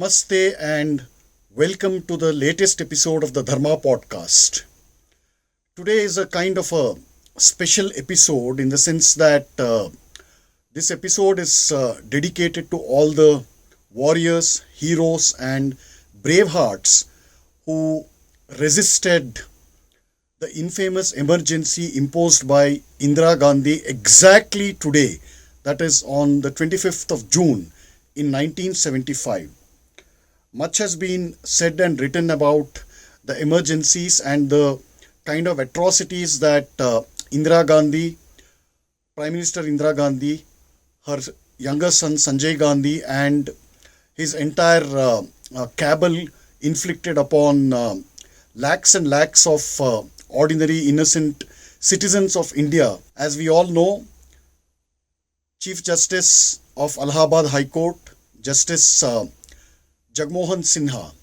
Namaste and welcome to the latest episode of the Dharma podcast. Today is a kind of a special episode in the sense that this episode is dedicated to all the warriors, heroes, and brave hearts who resisted the infamous emergency imposed by Indira Gandhi exactly today, that is on the 25th of June in 1975. Much has been said and written about the emergencies and the kind of atrocities that Indira Gandhi, Prime Minister Indira Gandhi, her younger son Sanjay Gandhi, and his entire cabal inflicted upon lakhs and lakhs of ordinary innocent citizens of India. As we all know, Chief Justice of Allahabad High Court, Justice Jagmohan Sinha,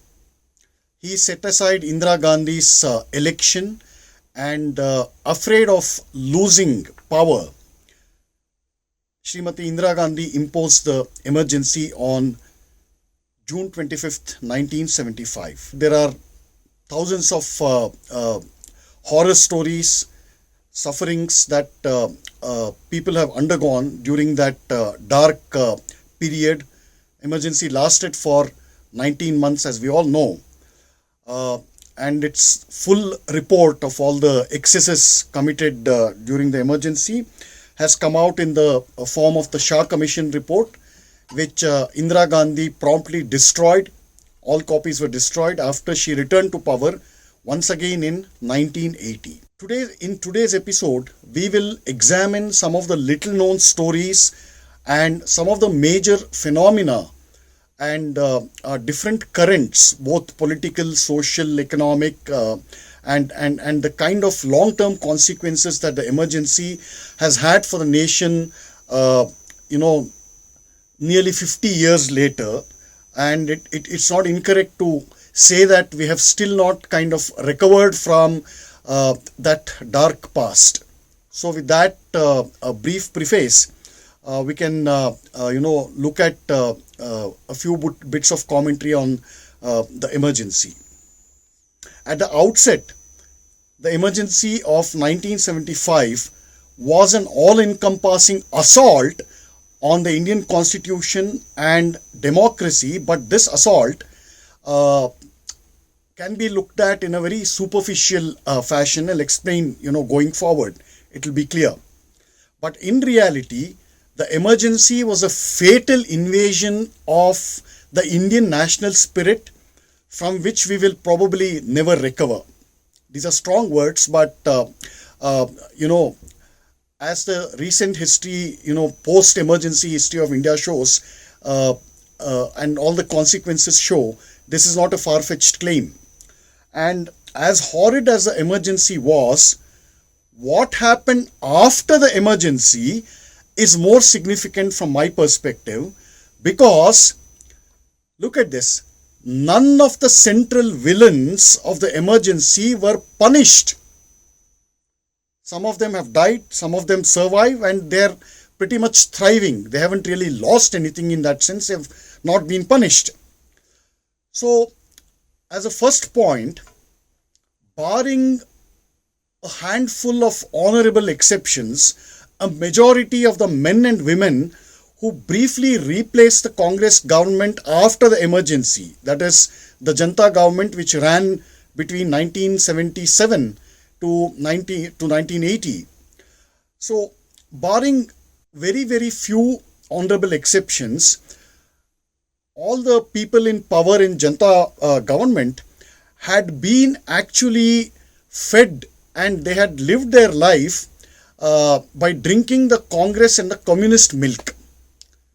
he set aside Indira Gandhi's election and afraid of losing power, Srimati Indira Gandhi imposed the emergency on June 25th, 1975. There are thousands of horror stories, sufferings that people have undergone during that dark period. Emergency lasted for 19 months, as we all know, and its full report of all the excesses committed during the emergency has come out in the form of the Shah Commission report, which Indira Gandhi promptly destroyed. All copies were destroyed after she returned to power once again in 1980. In today's episode, we will examine some of the little known stories and some of the major phenomena and different currents, both political, social, economic, and the kind of long-term consequences that the emergency has had for the nation, nearly 50 years later. And it's not incorrect to say that we have still not kind of recovered from that dark past. So with that a brief preface, we can look at a few bits of commentary on the emergency. At the outset, the emergency of 1975 was an all-encompassing assault on the Indian Constitution and democracy, but this assault can be looked at in a very superficial fashion. I'll explain, going forward. It will be clear. But in reality, the emergency was a fatal invasion of the Indian national spirit from which we will probably never recover. These are strong words, but, as the recent history, post-emergency history of India shows, and all the consequences show, this is not a far-fetched claim. And as horrid as the emergency was, what happened after the emergency is more significant from my perspective, because look at this. None of the central villains of the emergency were punished. Some of them have died, some of them survive, and they're pretty much thriving. They haven't really lost anything in that sense. They've not been punished. So, as a first point, barring a handful of honorable exceptions, a majority of the men and women who briefly replaced the Congress government after the emergency, that is the Janata government which ran between 1977 to 1980. So, barring very, very few honorable exceptions, all the people in power in Janata government had been actually fed, and they had lived their life by drinking the Congress and the communist milk.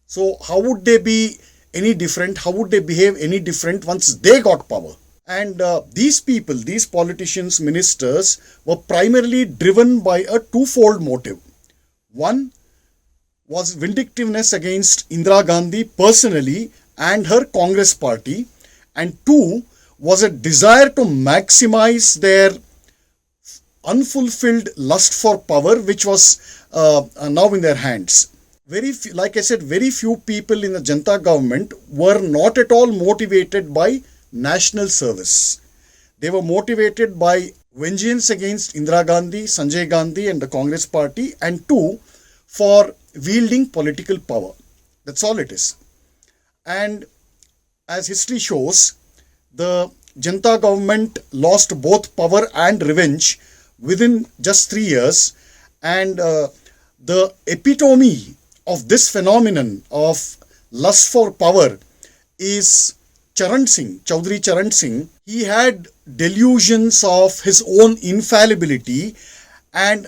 So how would they be any different? How would they behave any different once they got power? And these people, these politicians, ministers, were primarily driven by a twofold motive. One was vindictiveness against Indira Gandhi personally and her Congress party, and two was a desire to maximize their unfulfilled lust for power, which was now in their hands. like I said, very few people in the Janata government were not at all motivated by national service. They were motivated by vengeance against Indira Gandhi, Sanjay Gandhi and the Congress party, and two, for wielding political power. That's all it is. And as history shows, the Janata government lost both power and revenge within just 3 years. And the epitome of this phenomenon of lust for power is Charan Singh, Chaudhary Charan Singh. He had delusions of his own infallibility, and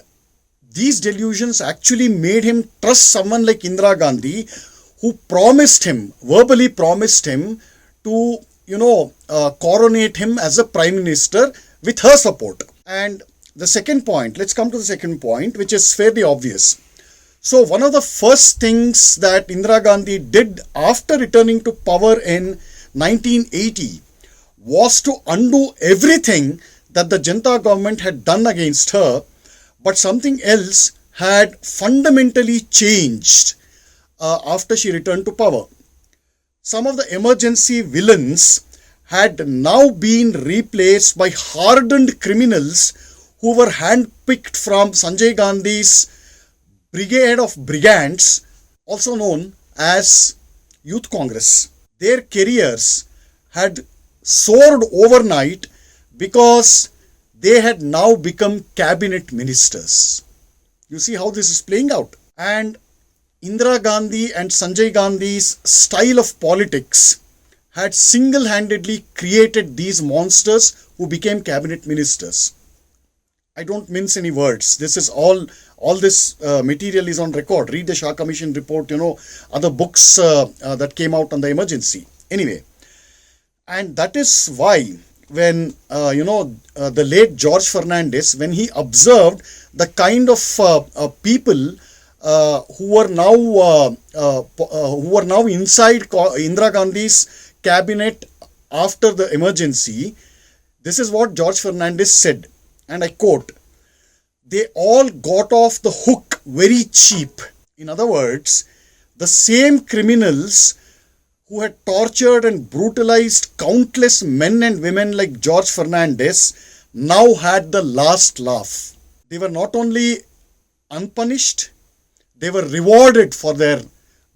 these delusions actually made him trust someone like Indira Gandhi, who verbally promised him to, coronate him as a prime minister with her support. And the second point, let's come to the second point, which is fairly obvious. So one of the first things that Indira Gandhi did after returning to power in 1980 was to undo everything that the Janata government had done against her, but something else had fundamentally changed after she returned to power. Some of the emergency villains had now been replaced by hardened criminals who were handpicked from Sanjay Gandhi's brigade of brigands, also known as Youth Congress. Their careers had soared overnight because they had now become cabinet ministers. You see how this is playing out. And Indira Gandhi and Sanjay Gandhi's style of politics had single-handedly created these monsters who became cabinet ministers. I don't mince any words. This is all this material is on record. Read the Shah Commission report, other books that came out on the emergency. Anyway, and that is why when, the late George Fernandes, when he observed the kind of people who were now inside Indira Gandhi's cabinet after the emergency, this is what George Fernandes said, and I quote, "They all got off the hook very cheap." In other words, the same criminals who had tortured and brutalized countless men and women like George Fernandes now had the last laugh. They were not only unpunished, they were rewarded for their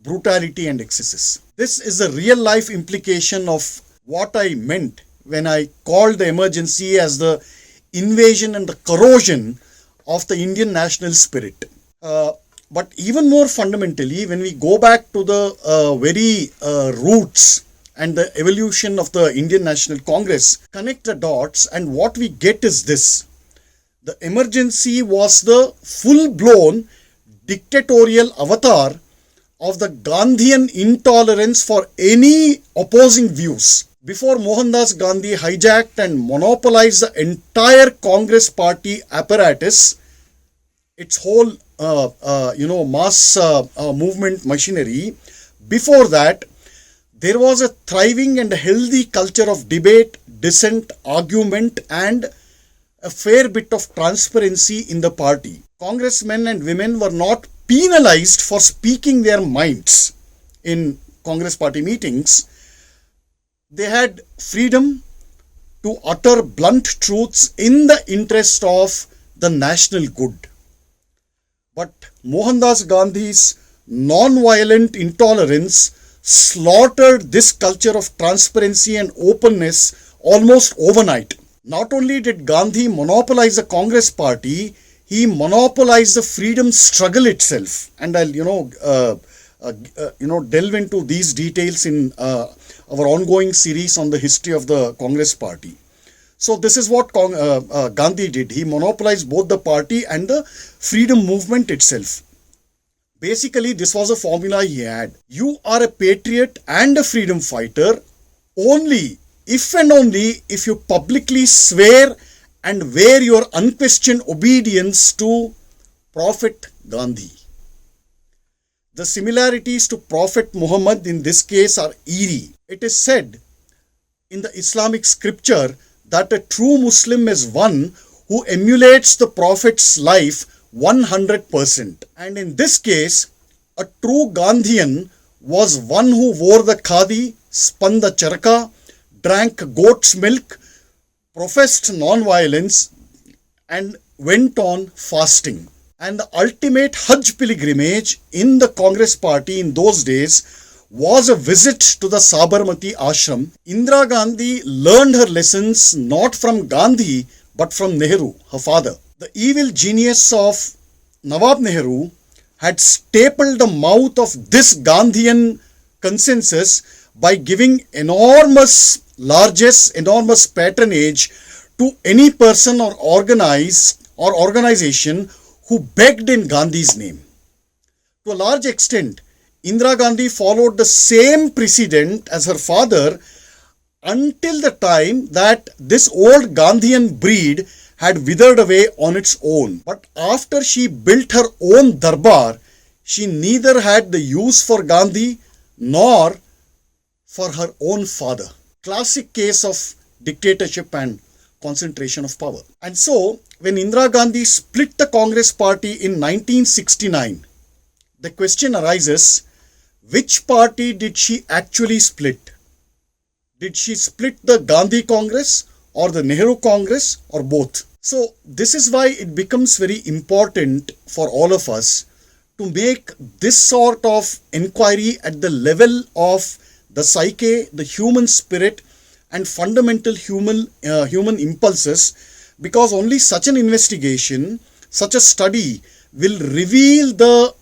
brutality and excesses. This is a real life implication of what I meant when I called the emergency as the invasion and the corrosion of the Indian national spirit. But even more fundamentally, when we go back to the very roots and the evolution of the Indian National Congress, connect the dots, and what we get is this. The emergency was the full-blown dictatorial avatar of the Gandhian intolerance for any opposing views. Before Mohandas Gandhi hijacked and monopolized the entire Congress party apparatus, its whole mass movement machinery, before that, there was a thriving and healthy culture of debate, dissent, argument, and a fair bit of transparency in the party. Congressmen and women were not penalized for speaking their minds in Congress party meetings. They had freedom to utter blunt truths in the interest of the national good. But Mohandas Gandhi's non-violent intolerance slaughtered this culture of transparency and openness almost overnight. Not only did Gandhi monopolize the Congress party, he monopolized the freedom struggle itself. And I'll delve into these details in our ongoing series on the history of the Congress party. So this is what Gandhi did. He monopolized both the party and the freedom movement itself. Basically, this was a formula he had. You are a patriot and a freedom fighter only if and only if you publicly swear and wear your unquestioned obedience to Prophet Gandhi. The similarities to Prophet Muhammad in this case are eerie. It is said in the Islamic scripture that a true Muslim is one who emulates the Prophet's life 100%. And in this case, A true Gandhian was one who wore the khadi, spun the charka, drank goat's milk, professed non-violence, and went on fasting. And the ultimate Hajj pilgrimage in the Congress party in those days was a visit to the Sabarmati ashram. Indira Gandhi learned her lessons not from Gandhi but from Nehru, her father. The evil genius of Nawab Nehru had stapled the mouth of this Gandhian consensus by giving enormous largesse, enormous patronage to any person or organization who begged in Gandhi's name. To a large extent, Indira Gandhi followed the same precedent as her father until the time that this old Gandhian breed had withered away on its own. But after she built her own darbar, she neither had the use for Gandhi nor for her own father. Classic case of dictatorship and concentration of power. And so, when Indira Gandhi split the Congress party in 1969, the question arises, which party did she actually split? Did she split the Gandhi Congress or the Nehru Congress or both? So this is why it becomes very important for all of us to make this sort of inquiry at the level of the psyche, the human spirit and fundamental human impulses, because only such an investigation, such a study will reveal the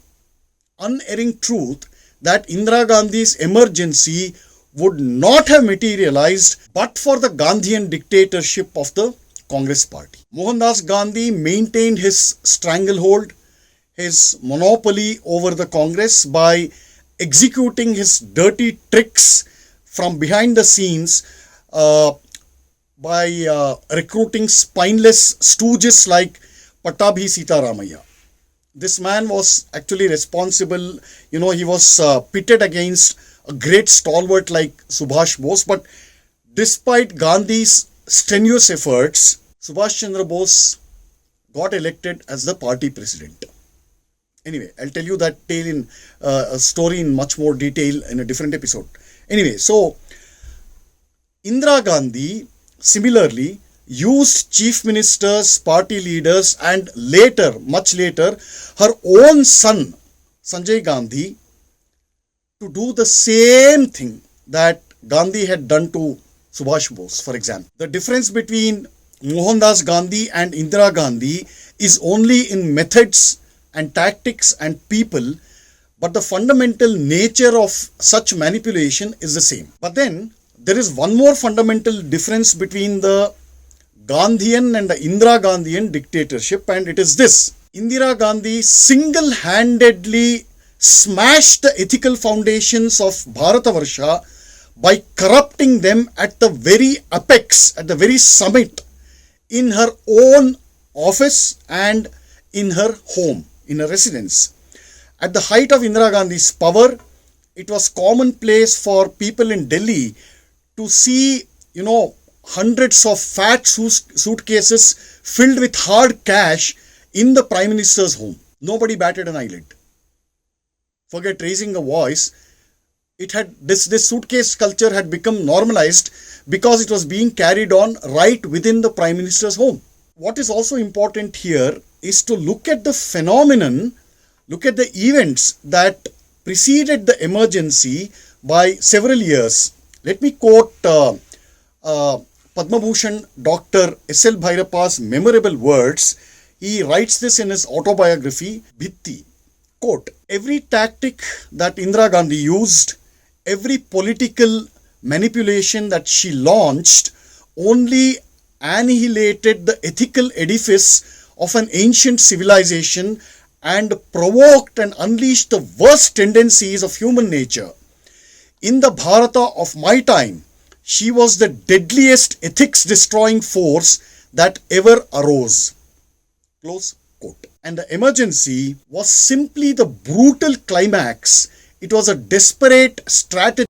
unerring truth that Indira Gandhi's emergency would not have materialized but for the Gandhian dictatorship of the Congress party. Mohandas Gandhi maintained his stranglehold, his monopoly over the Congress by executing his dirty tricks from behind the scenes by recruiting spineless stooges like Pattabhi Sitaramaiah. This man was actually responsible, he was pitted against a great stalwart like Subhash Bose, but despite Gandhi's strenuous efforts, Subhash Chandra Bose got elected as the party president. Anyway, I'll tell you that tale in a story in much more detail in a different episode. Anyway, so Indira Gandhi similarly used chief ministers, party leaders and later, much later, her own son Sanjay Gandhi to do the same thing that Gandhi had done to Subhash Bose, for example. The difference between Mohandas Gandhi and Indira Gandhi is only in methods and tactics and people, but the fundamental nature of such manipulation is the same. But then there is one more fundamental difference between the Gandhian and the Indira Gandhian dictatorship, and it is this. Indira Gandhi single-handedly smashed the ethical foundations of Bharatavarsha by corrupting them at the very apex, at the very summit, in her own office and in her home, in her residence. At the height of Indira Gandhi's power, it was commonplace for people in Delhi to see, hundreds of fat suitcases filled with hard cash in the Prime Minister's home. Nobody batted an eyelid. Forget raising a voice. It had this suitcase culture had become normalized because it was being carried on right within the Prime Minister's home. What is also important here is to look at the phenomenon, look at the events that preceded the emergency by several years. Let me quote Padma Bhushan Dr. S.L. Bhairappa's memorable words. He writes this in his autobiography, Bhitti. Quote, every tactic that Indira Gandhi used, every political manipulation that she launched only annihilated the ethical edifice of an ancient civilization and provoked and unleashed the worst tendencies of human nature. In the Bharata of my time, she was the deadliest ethics-destroying force that ever arose. Close quote. And the emergency was simply the brutal climax. It was a desperate strategy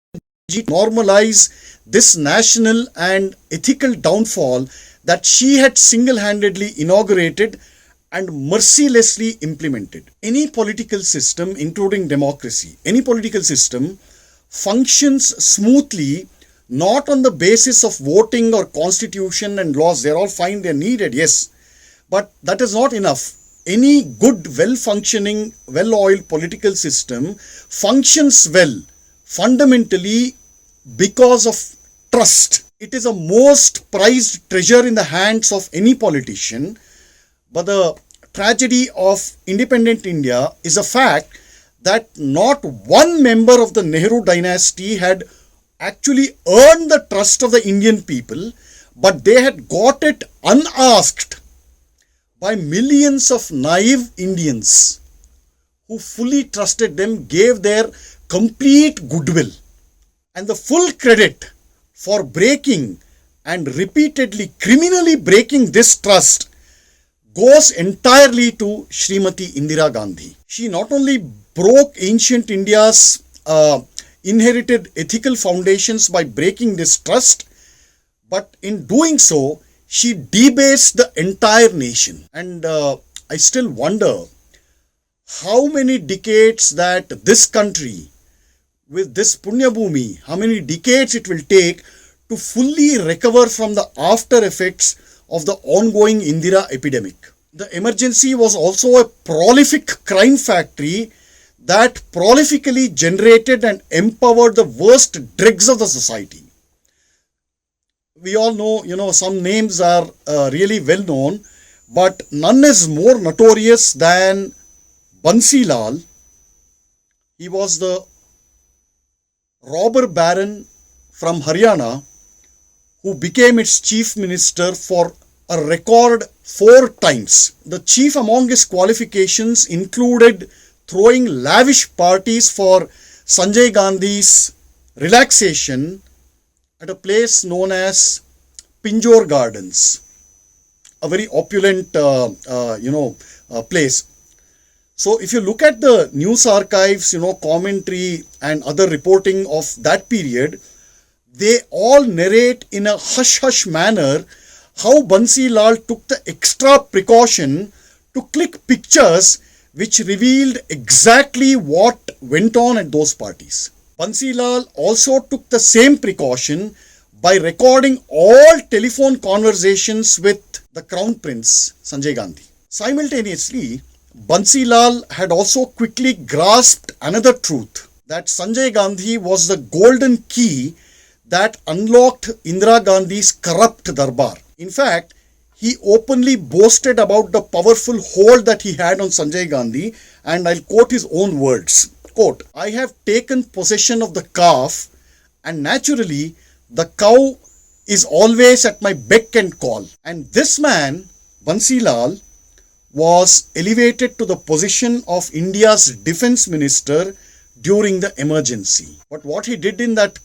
to normalize this national and ethical downfall that she had single-handedly inaugurated and mercilessly implemented. Any political system, including democracy, any political system functions smoothly not on the basis of voting or constitution and laws. They're all fine, they're needed, yes. But that is not enough. Any good, well-functioning, well-oiled political system functions well fundamentally because of trust. It is a most prized treasure in the hands of any politician. But the tragedy of independent India is a fact that not one member of the Nehru dynasty had actually earned the trust of the Indian people, but they had got it unasked by millions of naive Indians who fully trusted them, gave their complete goodwill. And the full credit for breaking and repeatedly criminally breaking this trust goes entirely to Srimati Indira Gandhi. She not only broke ancient India's inherited ethical foundations by breaking this trust, but in doing so, she debased the entire nation. And I still wonder how many decades that this country, with this Punya Bhumi, how many decades it will take to fully recover from the after effects of the ongoing Indira epidemic. The emergency was also a prolific crime factory that prolifically generated and empowered the worst dregs of the society. We all know, some names are really well known, but none is more notorious than Bansi Lal. He was the robber baron from Haryana who became its chief minister for a record 4 times. The chief among his qualifications included throwing lavish parties for Sanjay Gandhi's relaxation at a place known as Pinjore Gardens, a very opulent, place. So if you look at the news archives, commentary and other reporting of that period, they all narrate in a hush-hush manner how Bansi Lal took the extra precaution to click pictures which revealed exactly what went on at those parties. Bansi Lal also took the same precaution by recording all telephone conversations with the Crown Prince, Sanjay Gandhi. Simultaneously, Bansi Lal had also quickly grasped another truth, that Sanjay Gandhi was the golden key that unlocked Indira Gandhi's corrupt darbar. In fact, he openly boasted about the powerful hold that he had on Sanjay Gandhi, and I'll quote his own words. Quote, "I have taken possession of the calf, and naturally the cow is always at my beck and call." And this man, Bansi Lal, was elevated to the position of India's defense minister during the emergency. But what he did in that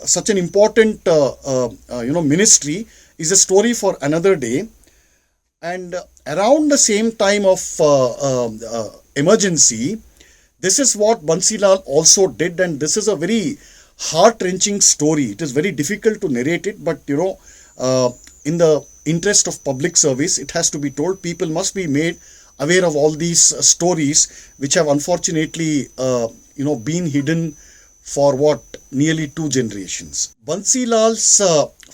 such an important ministry is a story for another day. And around the same time of emergency, this is what Bansi Lal also did, and this is a very heart-wrenching story. It is very difficult to narrate it, but in the interest of public service, it has to be told. People must be made aware of all these stories, which have unfortunately been hidden for nearly 2 generations. Bansi Lal's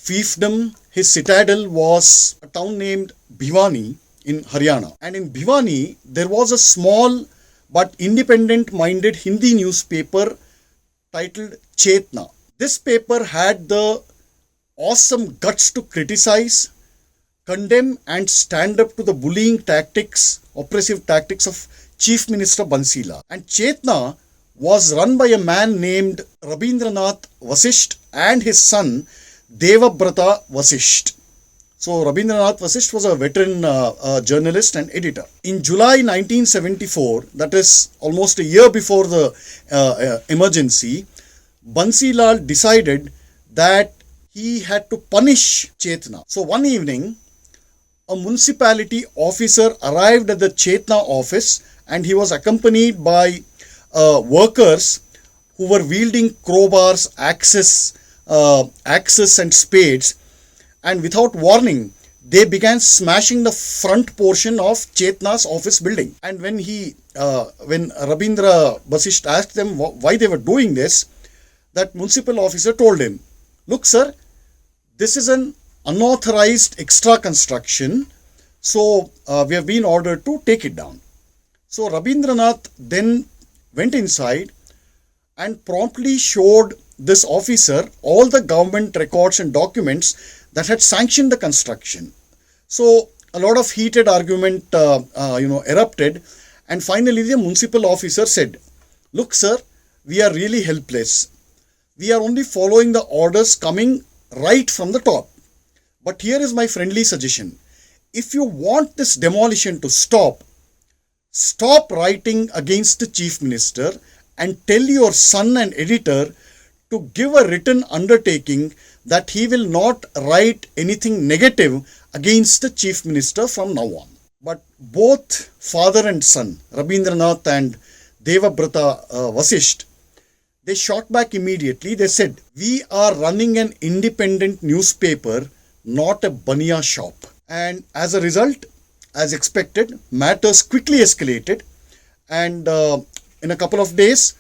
fiefdom, his citadel, was a town named Bhiwani in Haryana. And in Bhiwani, there was a small but independent-minded Hindi newspaper titled Chetna. This paper had the awesome guts to criticize, condemn and stand up to the bullying tactics, oppressive tactics of Chief Minister Bansi Lal. And Chetna was run by a man named Rabindranath Vasisht and his son Devabrata Vasisht. So Rabindranath Vasisht was a veteran journalist and editor. In July 1974, that is almost a year before the emergency, Bansi Lal decided that he had to punish Chetna. So one evening, a municipality officer arrived at the Chetna office, and he was accompanied by workers who were wielding crowbars, axes and spades, and without warning, they began smashing the front portion of Chetna's office building. And when Rabindra Basisht asked them why they were doing this, that municipal officer told him, "Look, sir, this is an unauthorized extra construction, so we have been ordered to take it down." So Rabindranath then went inside and promptly showed this officer all the government records and documents that had sanctioned the construction. So a lot of heated argument erupted, and finally the municipal officer said, "Look, sir, we are really helpless. We are only following the orders coming right from the top. But here is my friendly suggestion. If you want this demolition to stop writing against the chief minister and tell your son and editor to give a written undertaking that he will not write anything negative against the chief minister from now on." But both father and son, Rabindranath and Devabrata Vasisht, they shot back immediately. They said, "We are running an independent newspaper, not a bania shop." And as a result, as expected, matters quickly escalated, and in a couple of days,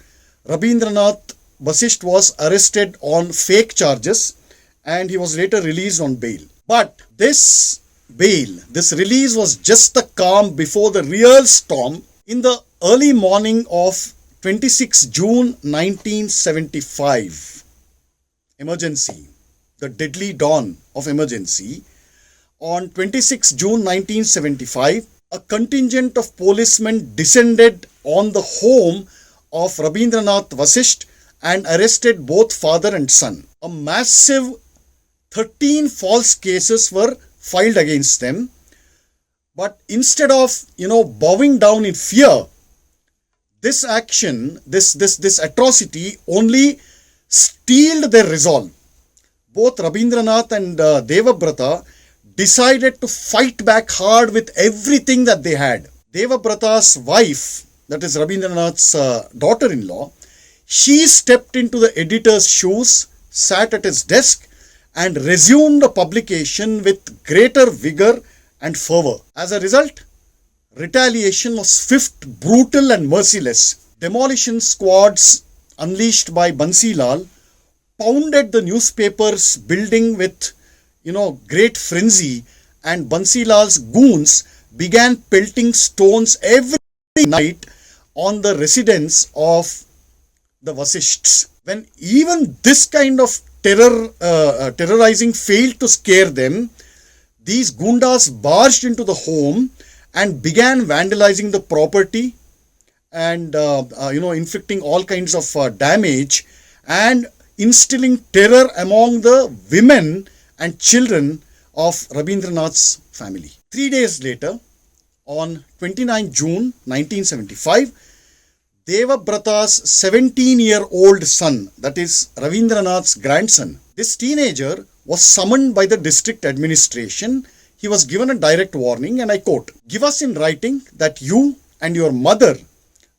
Rabindranath Basisht was arrested on fake charges and he was later released on bail. But this release was just the calm before the real storm. In the early morning of 26 June 1975, emergency, the deadly dawn of emergency, on 26 June 1975, a contingent of policemen descended on the home of Rabindranath Vasisht and arrested both father and son. A massive 13 false cases were filed against them. But instead of, bowing down in fear, this action, this atrocity only steeled their resolve. Both Rabindranath and Devabrata decided to fight back hard with everything that they had. Devabrata's wife, that is Rabindranath's daughter-in-law, she stepped into the editor's shoes, sat at his desk, and resumed the publication with greater vigor and fervor. As a result, retaliation was swift, brutal, and merciless. Demolition squads unleashed by Bansilal pounded the newspaper's building with great frenzy, and Bansilal's goons began pelting stones every night on the residence of the Vasishts. When even this kind of terrorizing failed to scare them, these gundas barged into the home and began vandalizing the property and inflicting all kinds of damage and instilling terror among the women and children of Rabindranath's family. 3 days later, on 29 June 1975, Devabrata's 17-year-old son, that is Rabindranath's grandson, this teenager was summoned by the district administration. He was given a direct warning, and I quote, "Give us in writing that you and your mother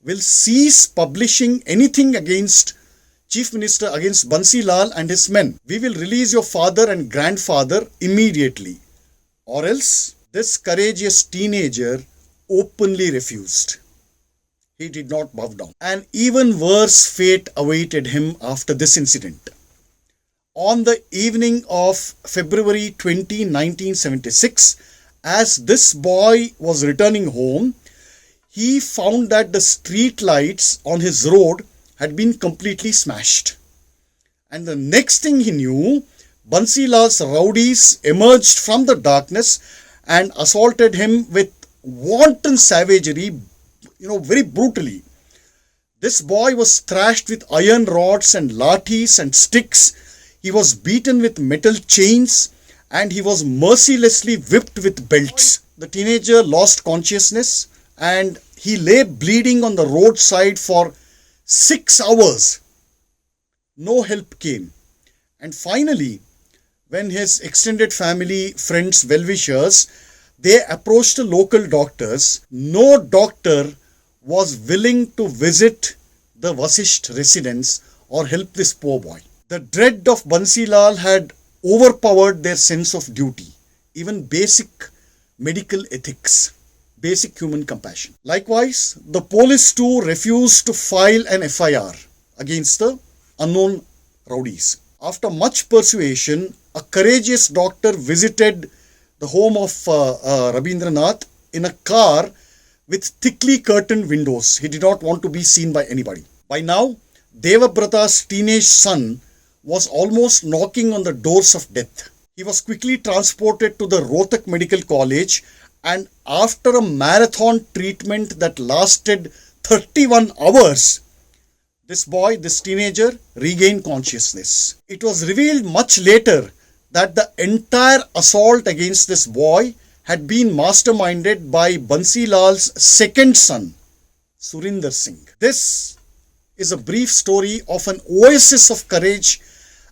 will cease publishing anything against Chief Minister, against Bansilal and his men. We will release your father and grandfather immediately." Or else, this courageous teenager openly refused. He did not bow down. An even worse fate awaited him after this incident. On the evening of February 20, 1976, as this boy was returning home, he found that the street lights on his road had been completely smashed. And the next thing he knew, Bansilal's rowdies emerged from the darkness and assaulted him with wanton savagery, very brutally. This boy was thrashed with iron rods and lathis and sticks. He was beaten with metal chains and he was mercilessly whipped with belts. The teenager lost consciousness and he lay bleeding on the roadside for 6 hours. No help came. And finally, when his extended family, friends, well-wishers, they approached the local doctors, no doctor was willing to visit the Vasisht residence or help this poor boy. The dread of Bansilal had overpowered their sense of duty. even basic medical ethics, basic human compassion. Likewise, the police too refused to file an FIR against the unknown rowdies. After much persuasion, a courageous doctor visited the home of Rabindranath in a car with thickly curtained windows. He did not want to be seen by anybody. By now, Devabrata's teenage son was almost knocking on the doors of death. He was quickly transported to the Rohtak Medical College, and after a marathon treatment that lasted 31 hours, this teenager, regained consciousness. It was revealed much later that the entire assault against this boy had been masterminded by Bansi Lal's second son, Surinder Singh. This is a brief story of an oasis of courage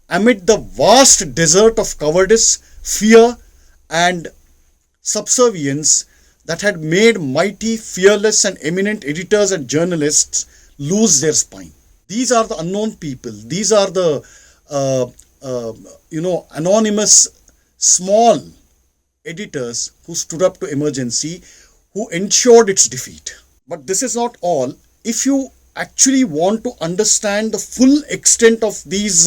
amid the vast desert of cowardice, fear, and subservience that had made mighty, fearless, and eminent editors and journalists lose their spine. These are the unknown people. These are the anonymous small editors who stood up to emergency, who ensured its defeat. But this is not all. If you actually want to understand the full extent of these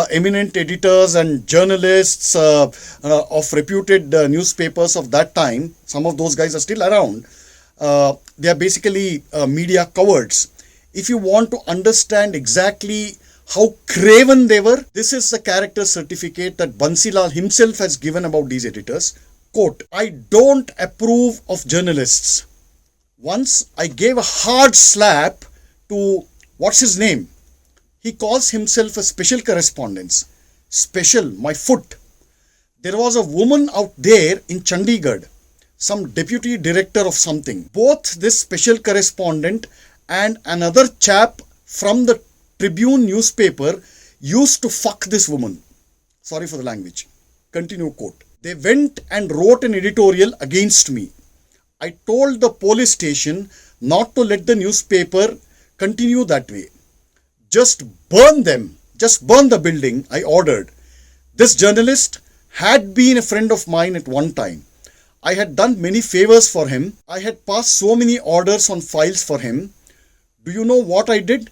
eminent editors and journalists of reputed newspapers of that time, some of those guys are still around. They are basically media cowards. If you want to understand exactly how craven they were, this is the character certificate that Bansi Lal himself has given about these editors. Quote, "I don't approve of journalists. Once I gave a hard slap to, what's his name? He calls himself a special correspondent. Special, my foot. There was a woman out there in Chandigarh, some deputy director of something. Both this special correspondent and another chap from the Tribune newspaper used to fuck this woman. Sorry for the language." Continue quote. "They went and wrote an editorial against me. I told the police station not to let the newspaper continue that way. Just burn them. Just burn the building, I ordered. This journalist had been a friend of mine at one time. I had done many favors for him. I had passed so many orders on files for him. Do you know what I did?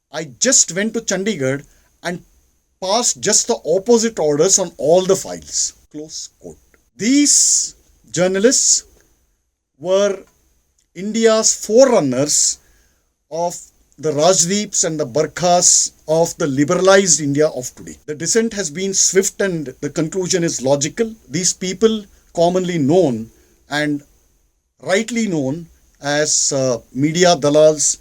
I just went to Chandigarh and passed just the opposite orders on all the files." Close quote. These journalists were India's forerunners of the Rajdeeps and the Barkhas of the liberalized India of today. The descent has been swift and the conclusion is logical. These people, commonly known and rightly known as media dalals,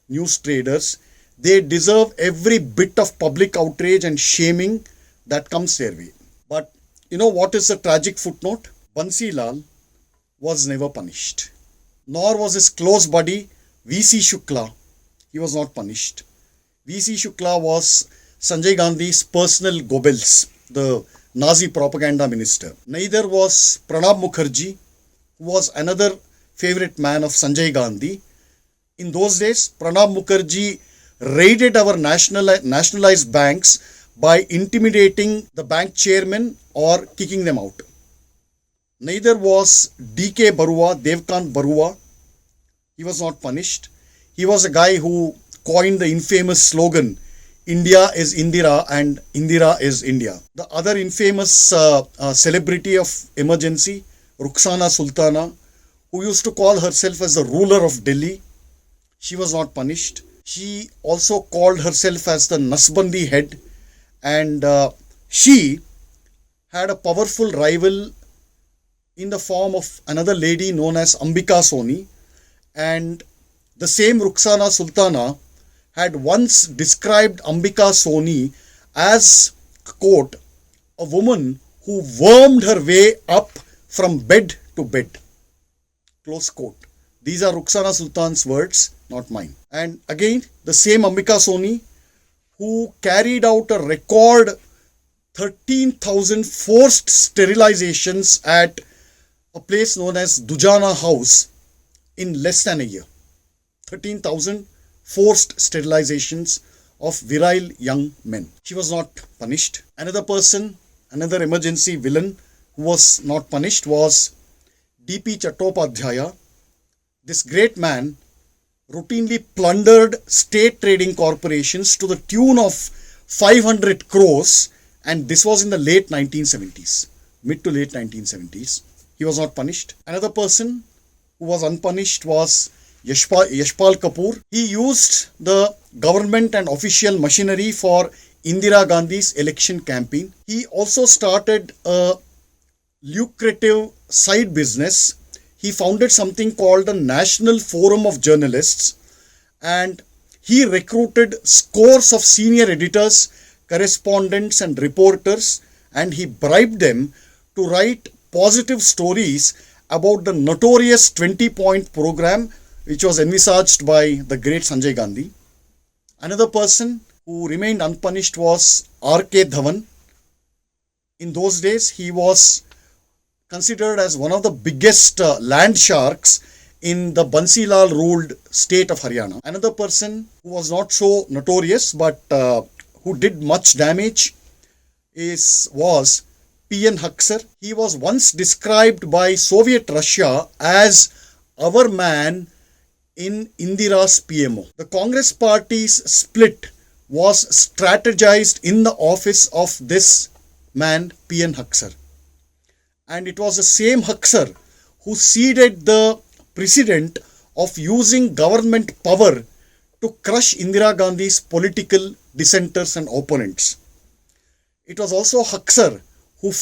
news traders, they deserve every bit of public outrage and shaming that comes their way. But you know what is the tragic footnote? Bansi Lal was never punished. Nor was his close buddy V.C. Shukla. He was not punished. V.C. Shukla was Sanjay Gandhi's personal Goebbels, the Nazi propaganda minister. Neither was Pranab Mukherjee, who was another favorite man of Sanjay Gandhi. In those days, Pranab Mukherjee raided our nationalized banks by intimidating the bank chairmen or kicking them out. Neither was D.K. Barua, Devkant Barua. He was not punished. He was a guy who coined the infamous slogan, "India is Indira and Indira is India." The other infamous celebrity of emergency, Rukhsana Sultana, who used to call herself as the ruler of Delhi, she was not punished. She also called herself as the Nasbandi head, and she had a powerful rival in the form of another lady known as Ambika Soni, and the same Rukhsana Sultana had once described Ambika Soni as, quote, "a woman who wormed her way up from bed to bed," close quote. These are Rukhsana Sultan's words, not mine. And again, the same Ambika Soni, who carried out a record 13,000 forced sterilizations at a place known as Dujana House in less than a year. 13,000 forced sterilizations of virile young men. She was not punished. Another person, another emergency villain who was not punished was D.P. Chattopadhyaya. This great man routinely plundered state trading corporations to the tune of 500 crores, and this was in the late 1970s, mid to late 1970s. He was not punished. Another person who was unpunished was Yashpal Kapoor. He used the government and official machinery for Indira Gandhi's election campaign. He also started a lucrative side business. He founded something called the National Forum of Journalists, and he recruited scores of senior editors, correspondents and reporters, and he bribed them to write positive stories about the notorious 20-point program which was envisaged by the great Sanjay Gandhi. Another person who remained unpunished was R.K. Dhawan. In those days, he was considered as one of the biggest land sharks in the Bansilal ruled state of Haryana. Another person who was not so notorious but who did much damage was P.N. Haksar. He was once described by Soviet Russia as our man in Indira's PMO. The Congress party's split was strategized in the office of this man, P.N. Haksar. And it was the same Haksar who ceded the precedent of using government power to crush Indira Gandhi's political dissenters and opponents. It was also Haksar who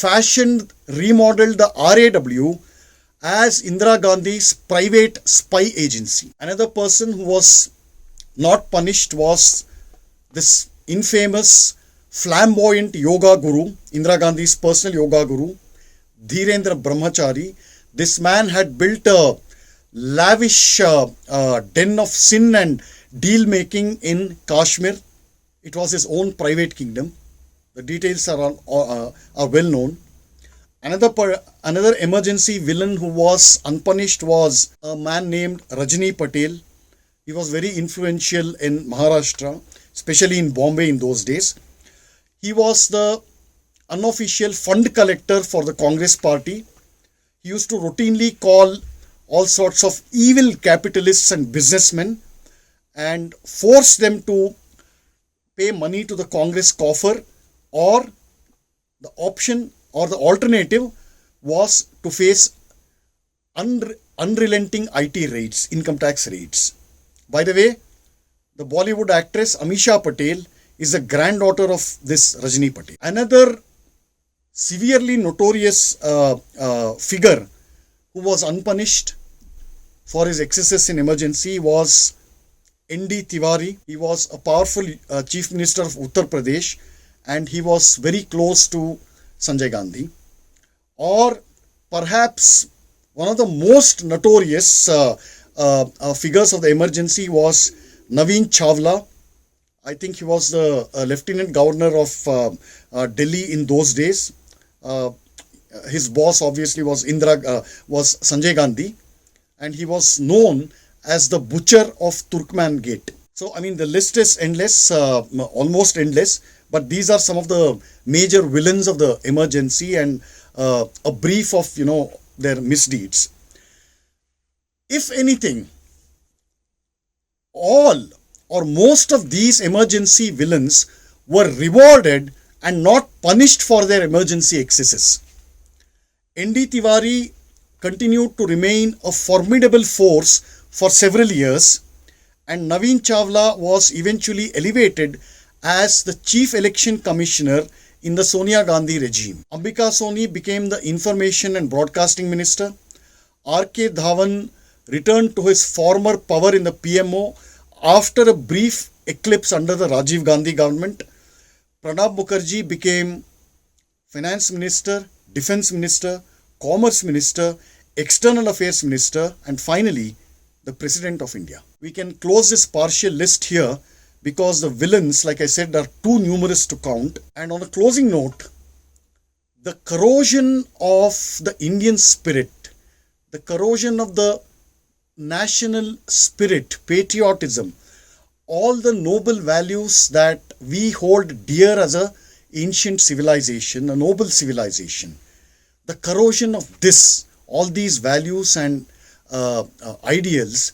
remodeled the RAW as Indira Gandhi's private spy agency. Another person who was not punished was this infamous flamboyant yoga guru, Indira Gandhi's personal yoga guru, Dhirendra Brahmachari. This man had built a lavish den of sin and deal making in Kashmir. It was his own private kingdom. The details are well known. Another emergency villain who was unpunished was a man named Rajni Patel. He was very influential in Maharashtra, especially in Bombay in those days. He was the unofficial fund collector for the Congress party. He used to routinely call all sorts of evil capitalists and businessmen and force them to pay money to the Congress coffer, or the option or the alternative was to face unrelenting IT raids, income tax raids. By the way, the Bollywood actress Amisha Patel is the granddaughter of this Rajni Patel. Another severely notorious figure who was unpunished for his excesses in emergency was N.D. Tiwari. He was a powerful chief minister of Uttar Pradesh, and he was very close to Sanjay Gandhi. Or perhaps one of the most notorious figures of the emergency was Naveen Chawla. I think he was the lieutenant governor of Delhi in those days. His boss obviously was Sanjay Gandhi, and he was known as the butcher of Turkman Gate. So, I mean, the list is endless, almost endless, but these are some of the major villains of the emergency and a brief of, their misdeeds. If anything, all or most of these emergency villains were rewarded and not punished for their emergency excesses. N.D. Tiwari continued to remain a formidable force for several years, and Naveen Chawla was eventually elevated as the chief election commissioner in the Sonia Gandhi regime. Ambika Soni became the information and broadcasting minister. R.K. Dhawan returned to his former power in the PMO after a brief eclipse under the Rajiv Gandhi government. Pranab Mukherjee became finance minister, defense minister, commerce minister, external affairs minister, and finally the president of India. We can close this partial list here because the villains, like I said, are too numerous to count. And on a closing note, the corrosion of the Indian spirit, the corrosion of the national spirit, patriotism, all the noble values that we hold dear as a ancient civilization, a noble civilization, the corrosion of this, all these values and ideals,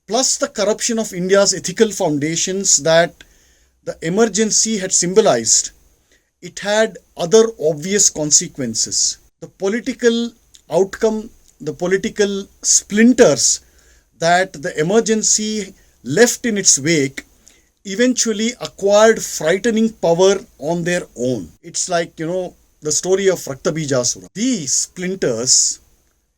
plus the corruption of India's ethical foundations that the emergency had symbolized, it had other obvious consequences. The political outcome, the political splinters that the emergency left in its wake eventually acquired frightening power on their own. It's like, the story of Raktabijasura. These splinters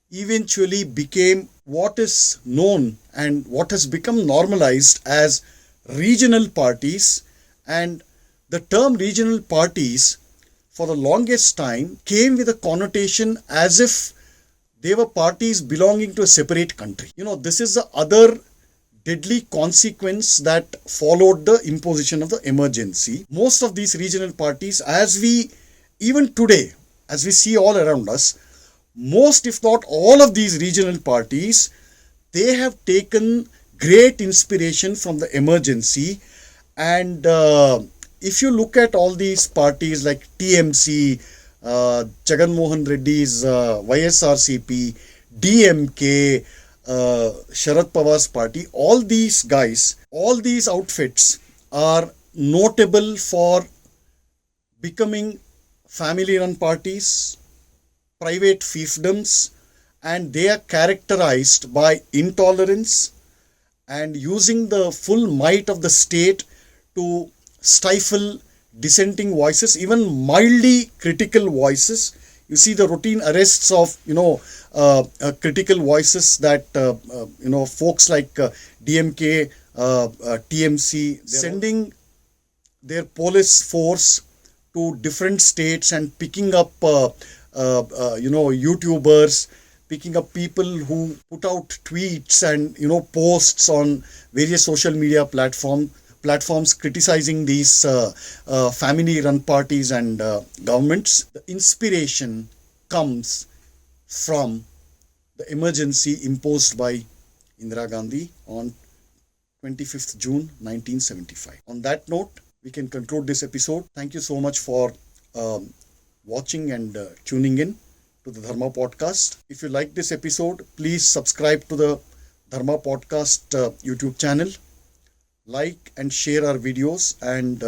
eventually became what is known and what has become normalized as regional parties, and the term regional parties for the longest time came with a connotation as if they were parties belonging to a separate country. This is the other deadly consequence that followed the imposition of the emergency. Most of these regional parties, even today, as we see all around us, most if not all of these regional parties, they have taken great inspiration from the emergency. And if you look at all these parties like TMC, Jagan Mohan Reddy's YSRCP, DMK, Sharad Pawar's party, all these guys, all these outfits are notable for becoming family-run parties, private fiefdoms, and they are characterized by intolerance and using the full might of the state to stifle dissenting voices, even mildly critical voices. You see the routine arrests of critical voices that folks like DMK, TMC, sending their police force to different states and picking up YouTubers, picking up people who put out tweets and posts on various social media platforms criticizing these family-run parties and governments. The inspiration comes from the emergency imposed by Indira Gandhi on 25th June 1975. On that note, we can conclude this episode. Thank you so much for watching and tuning in to the Dharma Podcast. If you like this episode, please subscribe to the Dharma Podcast YouTube channel. Like and share our videos, and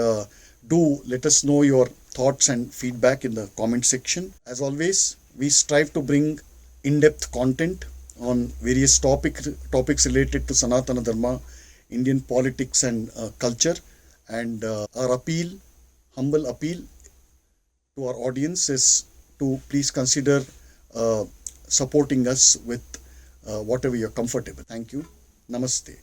do let us know your thoughts and feedback in the comment section. As always, we strive to bring in-depth content on various topics related to Sanatana Dharma, Indian politics and culture. And our humble appeal to our audience is to please consider supporting us with whatever you're comfortable. Thank you. Namaste.